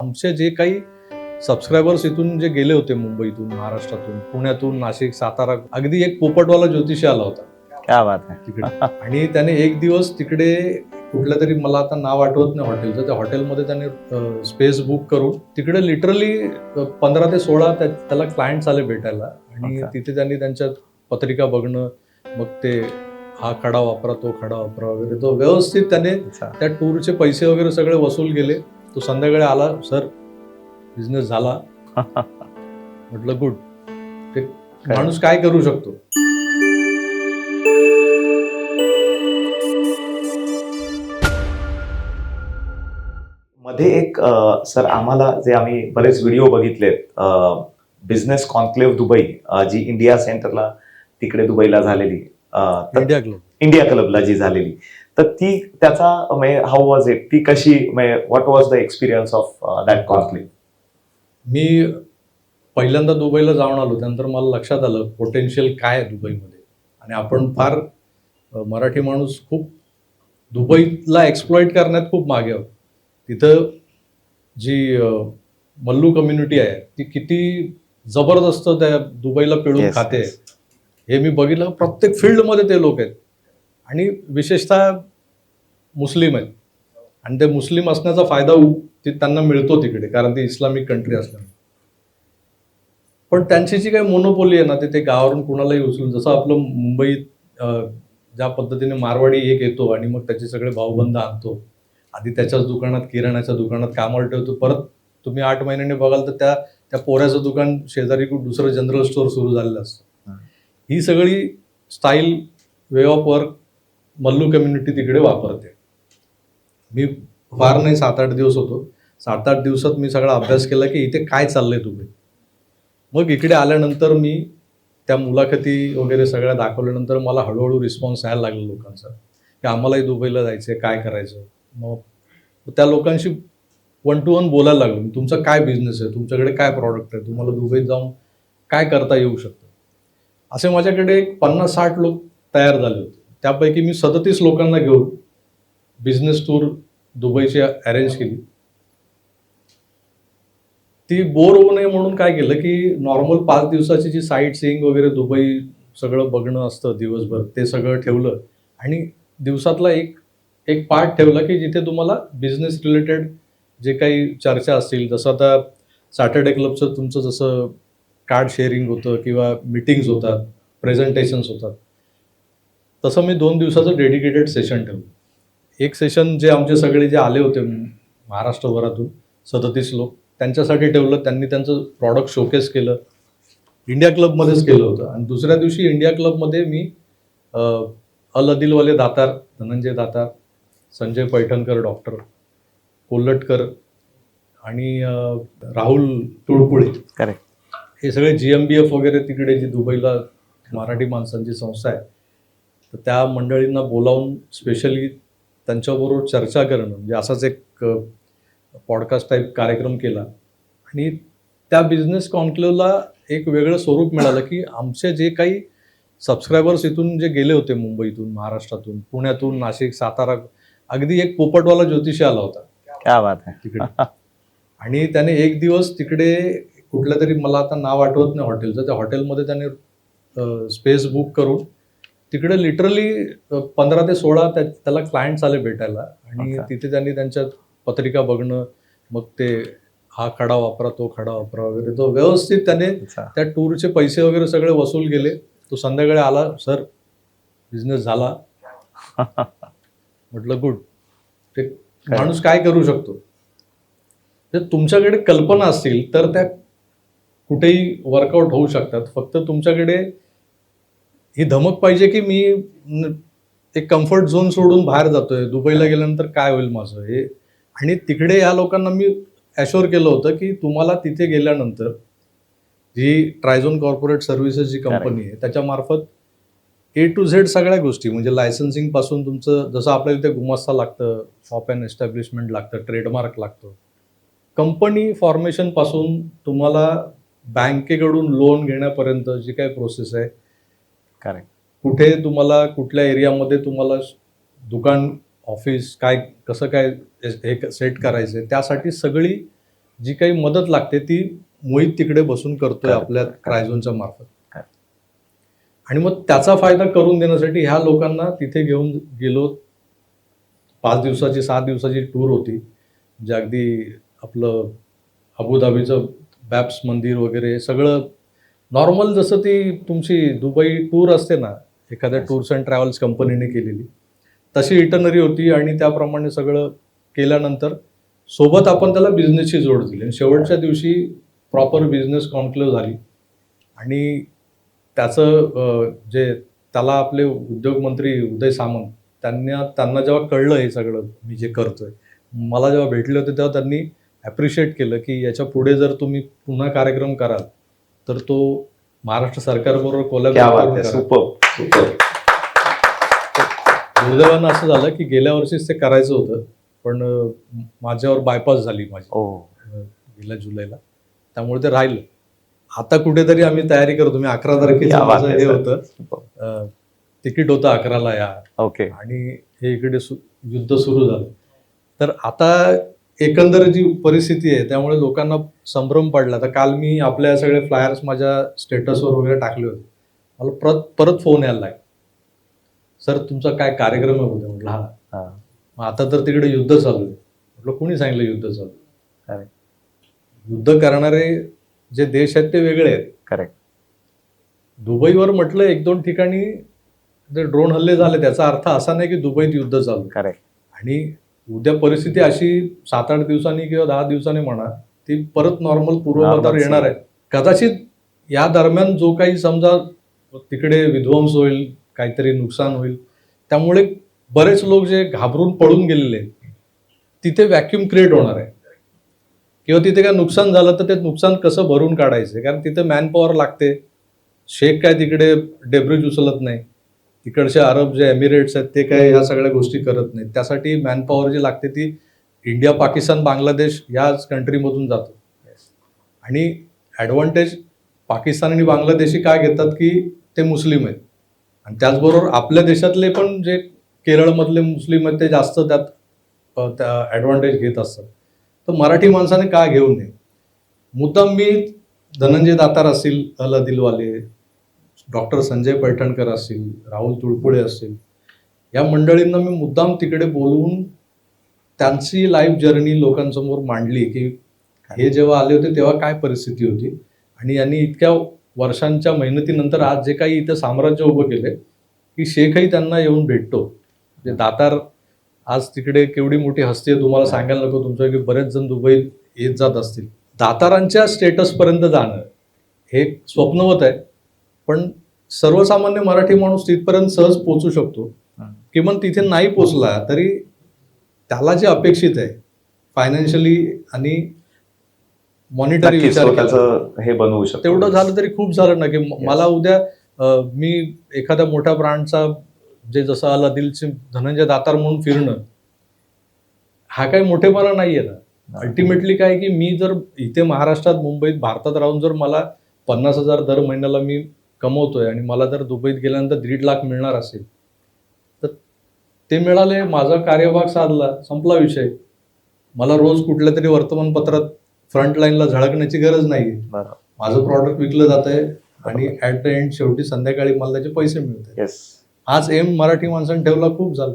आमचे जे काही सबस्क्रायबर्स इथून जे गेले होते मुंबईतून, महाराष्ट्रातून, पुण्यातून, नाशिक, सातारा, अगदी एक पोपटवाला ज्योतिषी आला होता क्या बात आहे. तिकडे. आणि त्याने एक दिवस तिकडे कुठल्या तरी, मला आता नाव आठवत नाही हॉटेलचं, त्या हॉटेलमध्ये त्याने स्पेस बुक करून तिकडे लिटरली 15 ते 16 त्याला क्लायंट्स आले भेटायला. आणि अच्छा. तिथे त्यांनी त्यांच्या पत्रिका बघणं, मग ते हा खडा वापरा, तो खडा वापरा वगैरे, तो व्यवस्थित त्याने अच्छा. त्या टूरचे पैसे वगैरे सगळे वसूल केले. तो संध्याकाळी आला, सर बिझनेस झाला. म्हटलं गुड. ते माणूस काय करू शकतो. मध्ये एक सर, आम्हाला जे आम्ही बरेच व्हिडिओ बघितलेत, बिझनेस कॉन्क्लेव्ह दुबई, जी इंडिया सेंटरला तिकडे दुबईला झालेली, इंडिया क्लबला जी झालेली, तर ती त्याचा हाऊ वॉज इट, ती कशी, what was the experience of that conclave? मी पहिल्यांदा दुबईला जाऊन आलो, त्यानंतर मला लक्षात आलं पोटेन्शियल काय आहे दुबईमध्ये. आणि आपण फार मराठी माणूस खूप दुबईला एक्सप्लॉइट करण्यात खूप मागे आहोत. तिथं जी मल्लू कम्युनिटी आहे ती किती जबरदस्त त्या दुबईला पिळून खाते हे मी बघितलं. प्रत्येक फील्डमध्ये ते लोक आहेत आणि विशेषतः मुस्लिम आहेत. आणि ते मुस्लिम असण्याचा फायदा त्यांना मिळतो तिकडे, कारण ती इस्लामिक कंट्री असल्यामुळे. पण त्यांची जी काही मोनोपोली आहे ना, ते गावावरून कुणालाही उचलून, जसं आपलं मुंबईत ज्या पद्धतीने मारवाडी एक येतो आणि मग त्याचे सगळे भाऊबंद आणतो, आधी त्याच्याच दुकानात, किराणाच्या दुकानात कामाला ठेवतो, परत तुम्ही 8 महिन्याने बघाल तर त्या पोऱ्याचं दुकान शेजारी दुसरं जनरल स्टोअर सुरू झालेलं असतं. ही सगळी style, way of work mallow community तिकडे वापरते. मी फार नाही 7-8 दिवस होतो. 7-8 दिवसात मी सगळा अभ्यास केला की इथे काय चाललंय दुबई. मग इकडे आल्यानंतर मी त्या मुलाखती वगैरे सगळ्या दाखवल्यानंतर मला हळूहळू रिस्पॉन्स यायला लागला लोकांचा की आम्हालाही दुबईला जायचंय, काय करायचं. मग त्या लोकांशी 1 to 1 बोलायला लागलो. तुमचा काय बिझनेस आहे, तुमच्याकडे काय प्रॉडक्ट आहे, तुम्हाला दुबईत जाऊन काय करता येऊ शकतं. असे माझ्याकडे 50-60 लोक तयार झाले होते. त्यापैकी मी 37 लोकांना घेऊन बिझनेस टूर दुबईची अरेंज केली. ती बोर होऊ नये म्हणून काय केलं की नॉर्मल 5 दिवसाची जी साईट सीइंग वगैरे दुबई सगळं बघणं असतं दिवसभर, ते सगळं ठेवलं. आणि दिवसातला एक पार्ट ठेवला की जिथे तुम्हाला बिझनेस रिलेटेड जे काही चर्चा असतील, जसं आता सॅटर्डे क्लबचं तुमचं जसं कार्ड शेअरिंग होतं किंवा मीटिंग्स होतात, प्रेझेंटेशन्स होतात, तसं मी 2 दिवसाचं डेडिकेटेड सेशन ठेवलं. एक सेशन जे आमचे सगळे जे आले होते महाराष्ट्रभरातून 37 लोक, त्यांच्यासाठी ठेवलं. त्यांनी त्यांचं प्रॉडक्ट शोकेस केलं. इंडिया क्लबमध्येच केलं होतं. आणि दुसऱ्या दिवशी इंडिया क्लबमध्ये मी अल अदिलवाले दातार, धनंजय दातार, संजय पैठणकर, डॉक्टर कोल्हटकर आणि राहुल तुळपुळे, करेक्ट, हे सगळे GMBF वगैरे तिकडे जी दुबईला मराठी माणसांची संस्था आहे, तर त्या मंडळींना बोलावून स्पेशली त्यांच्याबरोबर चर्चा करणं, म्हणजे असाच एक पॉडकास्ट टाईप कार्यक्रम केला. आणि त्या बिझनेस कॉन्क्लेव्हला एक वेगळं स्वरूप मिळालं की आमचे जे काही सबस्क्रायबर्स इथून जे गेले होते मुंबईतून, महाराष्ट्रातून, पुण्यातून, नाशिक, सातारा, अगदी एक पोपटवाला ज्योतिषी आला होता. क्या बात आहे. तिकडे. आणि त्याने एक दिवस तिकडे कुठल्या तरी, मला आता नाव आठवत नाही हॉटेलचं, त्या हॉटेलमध्ये त्याने स्पेस बुक करून तिकडे लिटरली 15 ते 16 त्याला क्लायंट्स आले भेटायला. आणि तिथे त्यांनी त्यांच्या पत्रिका बघणं, मग ते हा खडा वापरा, तो खडा वापरा वगैरे, तो व्यवस्थित त्याने त्या टूरचे पैसे वगैरे सगळे वसूल केले. तो संध्याकाळी आला, सर बिझनेस झाला. म्हटलं गुड. ते माणूस काय करू शकतो. जर तुमच्याकडे कल्पना असतील तर त्या कुठेही वर्कआउट होऊ शकतात. फक्त तुमच्याकडे ही धमक पाहिजे की मी एक कम्फर्ट झोन सोडून बाहेर जातोय, दुबईला गेल्यानंतर काय होईल माझं हे. आणि तिकडे या लोकांना मी ॲश्युअर केलं होतं की तुम्हाला तिथे गेल्यानंतर जी ट्रायझोन कॉर्पोरेट सर्व्हिसेस जी कंपनी आहे त्याच्यामार्फत A to Z सगळ्या गोष्टी, म्हणजे लायसन्सिंग पासून तुमचं, जसं आपल्याला इथे गुमास्ता लागतं, शॉप अँड एस्टॅब्लिशमेंट लागतं, ट्रेडमार्क लागतं, कंपनी फॉर्मेशन पासून तुम्हाला बँकेकडून लोन घेण्यापर्यंत जी काही प्रोसेस आहे, करेक्ट, कुठे तुम्हाला कुठल्या एरियामध्ये तुम्हाला दुकान, ऑफिस, काय कसं काय हे सेट करायचं, त्यासाठी सगळी जी काही मदत लागते ती मोहित तिकडे बसून करतोय Correct. आपल्या ट्रायझोनच्या मार्फत. Correct. आणि मग त्याचा फायदा करून देण्यासाठी ह्या लोकांना तिथे घेऊन गेलो. 5 दिवसाची 7 दिवसाची टूर होती, जे अगदी आपलं अबुधाबीचं बॅप्स मंदिर वगैरे सगळं नॉर्मल जसं ती तुमची दुबई टूर असते ना एखाद्या टूर्स अँड ट्रॅव्हल्स कंपनीने केलेली, तशी इटनरी होती. आणि त्याप्रमाणे सगळं केल्यानंतर सोबत आपण त्याला बिझनेसची जोड दिली आणि शेवटच्या दिवशी प्रॉपर बिझनेस कॉन्क्लेव्ह झाली. आणि त्याचं जे त्याला आपले उद्योगमंत्री उदय सामंत त्यांना जेव्हा कळलं हे सगळं मी जे करतोय, मला जेव्हा भेटले होते तेव्हा त्यांनी ॲप्रिशिएट केलं की याच्या पुढे जर तुम्ही पुन्हा कार्यक्रम कराल तर तो महाराष्ट्र सरकारबरोबर क्या कोलॅबोरेट बात करून आहे, करा. सुपर. दुर्दैवानं असं झालं की गेल्या वर्षीच ते करायचं होतं, पण माझ्यावर बायपास झाली माझी गेल्या जुलैला, त्यामुळे ते राहिलं. आता कुठेतरी आम्ही तयारी करतो. मी 11 तारखेचं क्या बात माझं आहे, हे सर. होतं, तिकीट होतं 11ला या, ओके. आणि हे इकडे युद्ध सुरू झालं. तर आता एकंदर जी परिस्थिती आहे त्यामुळे लोकांना संभ्रम पडला. तर काल मी आपल्या सगळे फ्लायर्स माझ्या स्टेटसवर वगैरे टाकले होते. मला परत फोन यायला लागला, सर तुमचा काय कार्यक्रम आहे? म्हटलं हा. मग आता तर तिकडे युद्ध चालू आहे. म्हटलं कोणी सांगितलं युद्ध चालू आहे? युद्ध करणारे जे देश आहेत ते वेगळे आहेत. करेक्ट. दुबईवर म्हटलं 1-2 ठिकाणी जे ड्रोन हल्ले झाले त्याचा अर्थ असा नाही की दुबईत युद्ध चालू आहे. करेक्ट. आणि उद्या परिस्थिती अशी 7-8 दिवसांनी किंवा 10 दिवसांनी म्हणा ती परत नॉर्मल पूर्वपदावर Normal येणार आहे. कदाचित या दरम्यान जो काही समजा तिकडे विध्वंस होईल, काहीतरी नुकसान होईल, त्यामुळे बरेच लोक जे घाबरून पळून गेलेले आहेत, तिथे व्हॅक्यूम क्रिएट होणार आहे. किंवा तिथे काय नुकसान झालं तर ते नुकसान कसं भरून काढायचं, कारण तिथे मॅनपॉवर लागते. शेख काय तिकडे डेब्रिज उचलत नाही, तिकडचे अरब जे एमिरेट्स आहेत ते काय ह्या सगळ्या गोष्टी करत नाहीत. त्यासाठी मॅनपॉवर जी लागते ती इंडिया, पाकिस्तान, बांगलादेश याच कंट्रीमधून जातो. आणि ॲडव्हान्टेज पाकिस्तान आणि बांगलादेशी काय घेतात की ते मुस्लिम आहेत, आणि त्याचबरोबर आपल्या देशातले पण जे केरळमधले मुस्लिम आहेत ते जास्त त्यात ॲडव्हान्टेज घेत असतात. तर मराठी माणसाने का घेऊ नये? मुद्दाम मी धनंजय दातार असतील, अल अदिलवाले, डॉक्टर संजय पैठणकर असतील, राहुल तुळपुळे असतील, या मंडळींना मी मुद्दाम तिकडे बोलवून त्यांची लाईफ जर्नी लोकांसमोर मांडली की हे जेव्हा आले होते तेव्हा काय परिस्थिती होती, आणि यांनी इतक्या वर्षांच्या मेहनतीनंतर आज जे काही इथं साम्राज्य उभं केले की शेखही त्यांना येऊन भेटतो. म्हणजे दातार आज तिकडे केवढी मोठी हस्ती आहे तुम्हाला सांगायला नको. तुमच्यापैकी बरेच जण दुबईत येत जात असतील. दातारांच्या स्टेटसपर्यंत जाणं हे स्वप्नवत आहे, पण सर्वसामान्य मराठी माणूस तिथपर्यंत सहज पोचू शकतो. किमान तिथे नाही पोचला तरी त्याला जे अपेक्षित आहे फायनान्शियली आणि मॉनिटरी नक्कीच विचार तो केला त्याचं हे बनवू शकतो. तेवढं झालं तरी खूप झालं ना. की मला उद्या मी एखाद्या मोठ्या ब्रँडचा जे जसं अल अदिलचे धनंजय दातार म्हणून फिरणं हा काही मोठेपणा नाहीये ना. अल्टिमेटली काय की मी जर इथे महाराष्ट्रात, मुंबईत, भारतात राहून जर मला 50,000 दर महिन्याला मी कमवतोय आणि मला जर दुबईत गेल्यानंतर 1.5 लाख मिळणार असेल तर ते मिळाले, माझा कार्यभाग साधला, संपला विषय. मला रोज कुठल्या तरी वर्तमानपत्रात फ्रंटलाईनला झळकण्याची गरज नाही. माझं प्रॉडक्ट विकलं जात आहे आणि ऍट द एंड शेवटी संध्याकाळी मला त्याचे पैसे मिळतात. आज एम मराठी माणसाने ठेवला, खूप झालं.